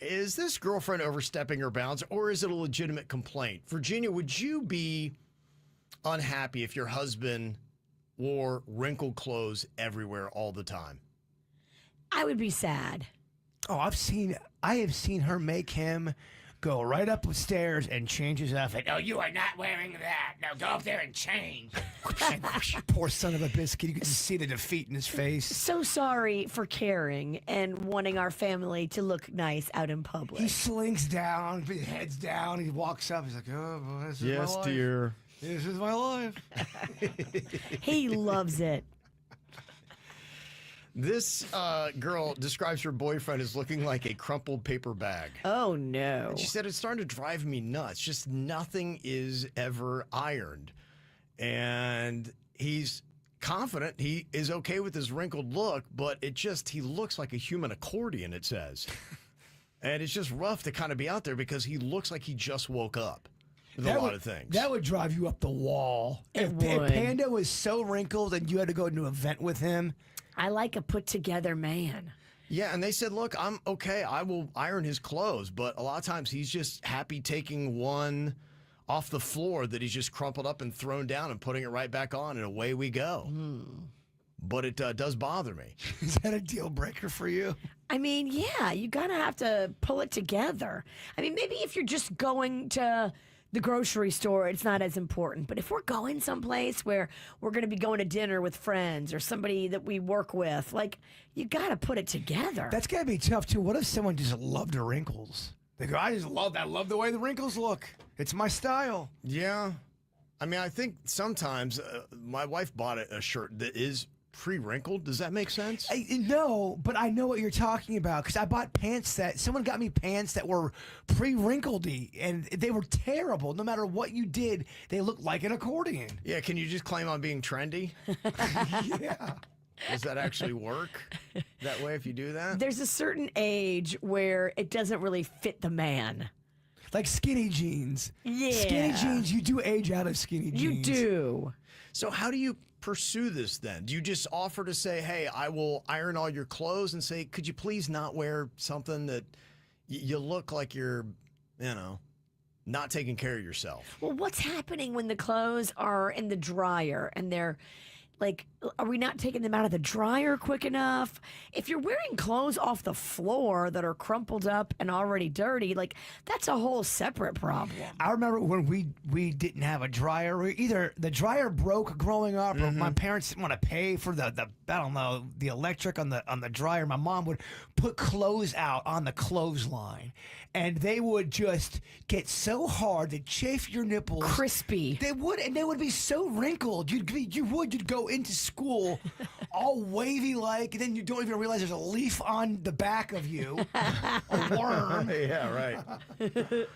Is this girlfriend overstepping her bounds, or is it a legitimate complaint? Virginia, would you be unhappy if your husband wore wrinkled clothes everywhere all the time? I would be sad. Oh, I have seen her make him go right up the stairs and change his outfit. No, you are not wearing that. Now go up there and change. Poor son of a biscuit. You can just see the defeat in his face. So sorry for caring and wanting our family to look nice out in public. He slinks down, his head's down. He walks up. He's like, oh, boy, this is my Yes, life. dear. This is my life. He loves it. This girl describes her boyfriend as looking like a crumpled paper bag. Oh, no. And she said, it's starting to drive me nuts. Just nothing is ever ironed. And he's confident he is okay with his wrinkled look, but he looks like a human accordion, it says. And it's just rough to kind of be out there because he looks like he just woke up with a lot of things. That would drive you up the wall. If Panda was so wrinkled and you had to go to an event with him. I like a put-together man. Yeah, and they said, look, I'm okay. I will iron his clothes, but a lot of times he's just happy taking one off the floor that he's just crumpled up and thrown down and putting it right back on, and away we go. But it does bother me. Is that a deal breaker for you? I mean, yeah, you gotta have to pull it together. I mean, maybe if you're just going to the grocery store, it's not as important. But if we're going someplace where we're going to be going to dinner with friends or somebody that we work with, like, you got to put it together. That's got to be tough, too. What if someone just loved the wrinkles? They go, I just love that. I love the way the wrinkles look. It's my style. Yeah. I mean, I think sometimes my wife bought a shirt that is pre-wrinkled. Does that make sense? No, but I know what you're talking about because I bought pants someone got me pants that were pre-wrinkledy and they were terrible. No matter what you did, they looked like an accordion. Yeah, can you just claim on being trendy? Yeah. Does that actually work that way if you do that? There's a certain age where it doesn't really fit the man. Like skinny jeans. Yeah. Skinny jeans, you do age out of skinny jeans. You do. So how do you pursue this then? Do you just offer to say, hey, I will iron all your clothes and say, could you please not wear something that you look like you're, not taking care of yourself? Well, what's happening when the clothes are in the dryer and they're like, are we not taking them out of the dryer quick enough? If you're wearing clothes off the floor that are crumpled up and already dirty, like that's a whole separate problem. I remember when we didn't have a dryer. Either the dryer broke growing up, or my parents didn't want to pay for the electric on the dryer. My mom would put clothes out on the clothesline, and they would just get so hard they'd chafe your nipples, Crispy. They would, and they would be so wrinkled. You'd go into school all wavy like, and then you don't even realize there's a leaf on the back of you, a worm. Yeah, right.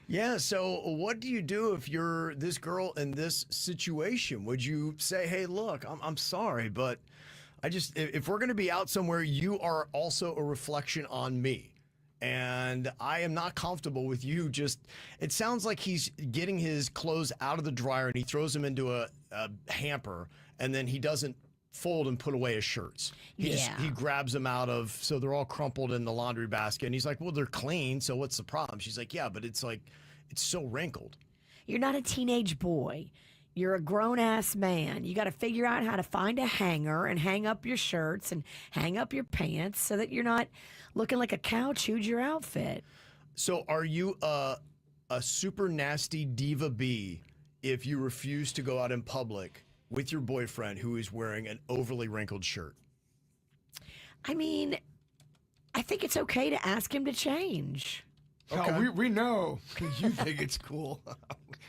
Yeah, so what do you do if you're this girl in this situation? Would you say, hey, look, I'm sorry, but if we're going to be out somewhere, you are also a reflection on me. And I am not comfortable with you it sounds like he's getting his clothes out of the dryer and he throws them into a hamper, and then he doesn't fold and put away his shirts. He grabs them so they're all crumpled in the laundry basket, and he's like, well, they're clean, so what's the problem? She's like, yeah, but it's so wrinkled. You're not a teenage boy. You're a grown-ass man. You got to figure out how to find a hanger and hang up your shirts and hang up your pants so that you're not looking like a cow chewed your outfit. So are you a super nasty diva B if you refuse to go out in public with your boyfriend who is wearing an overly wrinkled shirt? I mean, I think it's okay to ask him to change. Okay. Oh, we know because you think it's cool.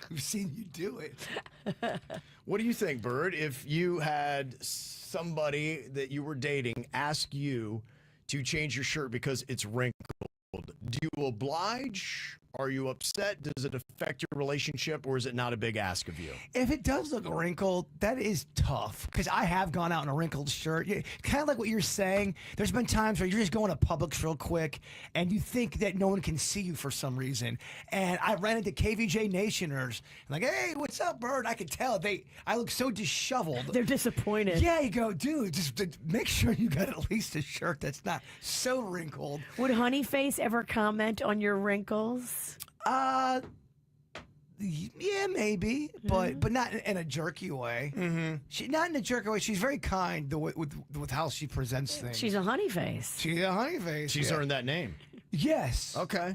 We've seen you do it. What do you think, Bird, if you had somebody that you were dating ask you to change your shirt because it's wrinkled? Do you oblige, Are you upset? Does it affect your relationship, or is it not a big ask of you? If it does look wrinkled, that is tough because I have gone out in a wrinkled shirt. Kind of like what you're saying. There's been times where you're just going to Publix real quick and you think that no one can see you for some reason. And I ran into KVJ Nationers. Like, hey, what's up, Bird? I could tell I look so disheveled. They're disappointed. Yeah, you go, dude, just make sure you got at least a shirt that's not so wrinkled. Would Honeyface ever comment on your wrinkles? Yeah, maybe, but not in a jerky way. Mm-hmm. Not in a jerky way. She's very kind with how she presents things. She's a Honeyface. She's a Honeyface. She's earned that name. Yes. Okay.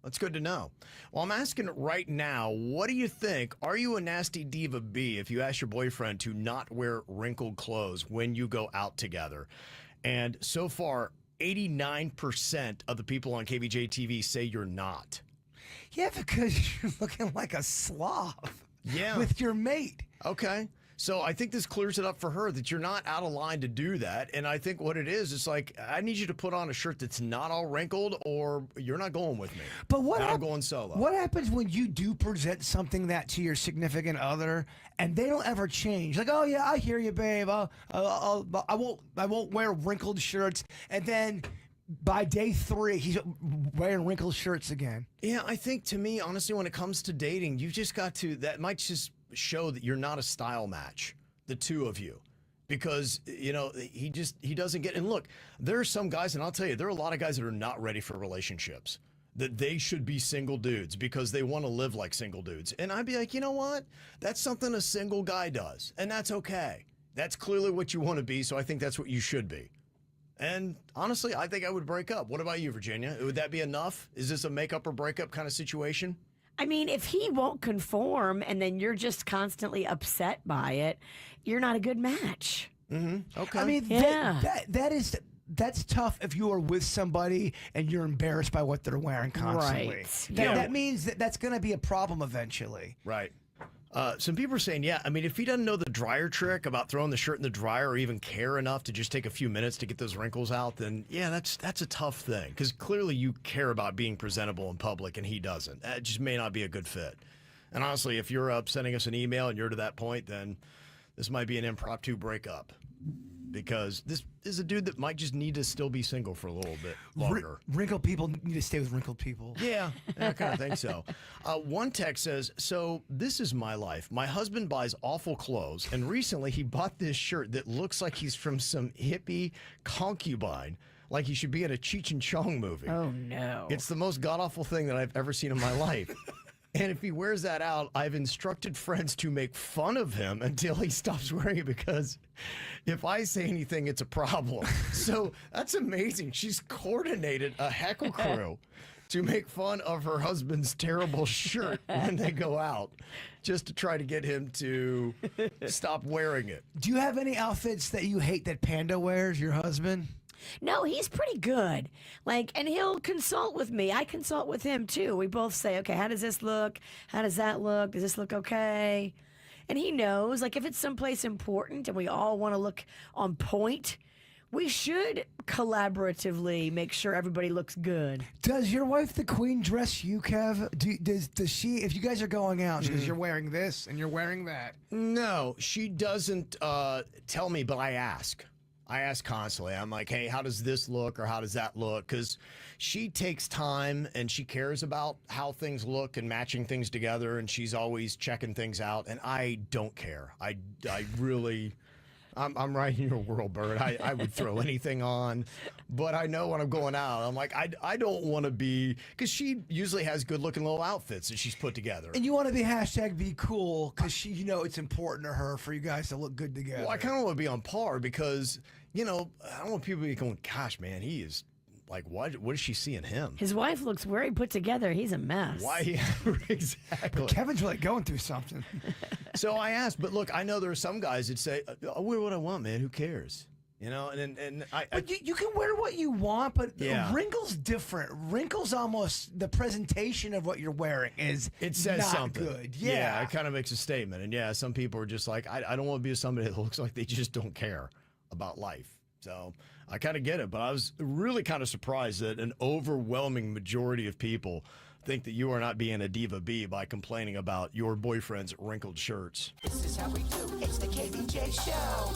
That's good to know. Well, I'm asking right now, what do you think? Are you a nasty diva B if you ask your boyfriend to not wear wrinkled clothes when you go out together? And so far, 89% of the people on KVJ TV say you're not. Yeah, because you're looking like a slob. Yeah. With your mate. Okay. So I think this clears it up for her that you're not out of line to do that. And I think what it is, it's like, I need you to put on a shirt that's not all wrinkled or you're not going with me. But I'm going solo. What happens when you do present something that to your significant other and they don't ever change? Like, oh yeah, I hear you, babe. I won't wear wrinkled shirts. And then by day 3, he's wearing wrinkled shirts again. Yeah, I think to me, honestly, when it comes to dating, you've just got to, that might just show that you're not a style match, the two of you. Because, you know, he doesn't get, and look, there are some guys, and I'll tell you, there are a lot of guys that are not ready for relationships, that they should be single dudes because they want to live like single dudes. And I'd be like, you know what? That's something a single guy does, and that's okay. That's clearly what you want to be, so I think that's what you should be. And honestly, I think I would break up. What about you, Virginia? Would that be enough? Is this a make up or break up kind of situation? I mean, if he won't conform and then you're just constantly upset by it, you're not a good match. Mm-hmm. Okay. I mean, Yeah. that's tough if you are with somebody and you're embarrassed by what they're wearing constantly. Right. That means that's going to be a problem eventually. Right. Some people are saying, yeah, I mean, if he doesn't know the dryer trick about throwing the shirt in the dryer or even care enough to just take a few minutes to get those wrinkles out, then yeah, that's a tough thing. Because clearly you care about being presentable in public and he doesn't. That just may not be a good fit. And honestly, if you're sending us an email and you're to that point, then this might be an impromptu breakup. Because this is a dude that might just need to still be single for a little bit longer. Wrinkled people need to stay with wrinkled people. Yeah, I kind of think so. One text says, so this is my life. My husband buys awful clothes, and recently he bought this shirt that looks like he's from some hippie concubine, like he should be in a Cheech and Chong movie. Oh, no. It's the most god-awful thing that I've ever seen in my life. And if he wears that out, I've instructed friends to make fun of him until he stops wearing it because if I say anything, it's a problem. So that's amazing. She's coordinated a heckle crew to make fun of her husband's terrible shirt when they go out just to try to get him to stop wearing it. Do you have any outfits that you hate that Panda wears, your husband? No, he's pretty good. And he'll consult with me. I consult with him too. We both say, okay, how does this look? How does that look? Does this look okay? And he knows, if it's someplace important and we all want to look on point, we should collaboratively make sure everybody looks good. Does your wife, the queen, dress you, Kev? Does she, if you guys are going out, she goes, you're wearing this and you're wearing that? No, she doesn't tell me, but I ask. I ask constantly. I'm like, hey, how does this look or how does that look? Because she takes time and she cares about how things look and matching things together, and she's always checking things out, and I don't care. I really, I'm right in your world, Bird. I would throw anything on, but I know when I'm going out, I'm like, I don't want to be, because she usually has good-looking little outfits that she's put together. And you want to be #be cool because she, it's important to her for you guys to look good together. Well, I kind of want to be on par because, I don't want people to be going, gosh, man, he is, what does she see in him? His wife looks very put together. He's a mess. Why? Yeah, exactly. Kevin's really going through something. So I asked, but look, I know there are some guys that say, I'll wear what I want, man. Who cares? But you can wear what you want, but wrinkles different. Wrinkles almost, the presentation of what you're wearing is it says not something. Good. Yeah, it kind of makes a statement. And some people are just like, I don't want to be with somebody that looks like they just don't care about life. So I kind of get it, but I was really kind of surprised that an overwhelming majority of people think that you are not being a diva B by complaining about your boyfriend's wrinkled shirts. This is how we do. It's the KBJ Show.